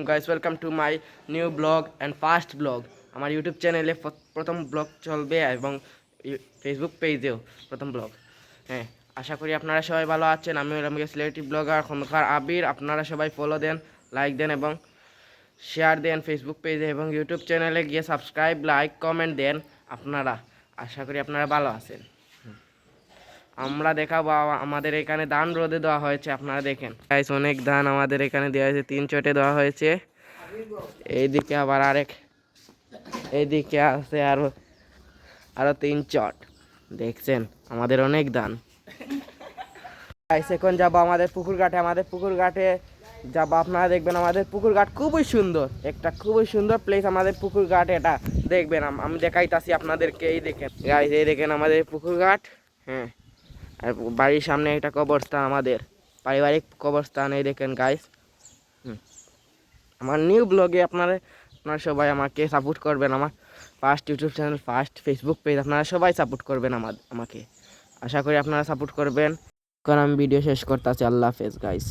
Guys, welcome to my new blog and first blog. আমার YouTube চ্যানেলে প্রথম blog চলবে এবং ফেসবুক পেজেও প্রথম ব্লগ। হ্যাঁ, আশা করি আপনারা সবাই ভালো আছেন। আমি হলাম সিলেটি ব্লগার খন্দকার আবির। আপনারা সবাই ফলো দেন, লাইক দেন এবং শেয়ার দেন ফেসবুক পেজে এবং ইউটিউব চ্যানেলে গিয়ে সাবস্ক্রাইব, লাইক, কমেন্ট দেন আপনারা। আশা করি আপনারা ভালো আছেন। আমরা দেখাবো আমাদের এখানে ধান রোদে দেওয়া হয়েছে, আপনারা দেখেন গাইস। অনেক ধান আমাদের এখানে দেওয়া হয়েছে, 3 চটে দেওয়া হয়েছে। এইদিকে আবার এইদিকে আছে আরো 3 চট। দেখছেন আমাদের অনেক ধান। গাইস এখন যাবো আমাদের পুকুর ঘাটে। যাবো, আপনারা দেখবেন আমাদের পুকুর ঘাট খুবই সুন্দর, একটা খুবই সুন্দর প্লেস আমাদের পুকুর ঘাট। এটা দেখবেন, আমি দেখাইতাছি আপনাদেরকে। এই দেখেন গাইস, এই দেখেন আমাদের পুকুর ঘাট। হ্যাঁ, আর বাড়ির সামনে একটা কবরস্থান, আমাদের পারিবারিক কবরস্থান। এই দেখেন গাইস। আমার নিউ ব্লগে আপনারা সবাই আমাকে সাপোর্ট করবেন। আমার first YouTube channel, first Facebook page, আপনারা সবাই সাপোর্ট করবেন আমাকে। আশা করি আপনারা সাপোর্ট করবেন। কারণ আমি ভিডিও শেষ করতেছি। আল্লাহ হাফেজ গাইস।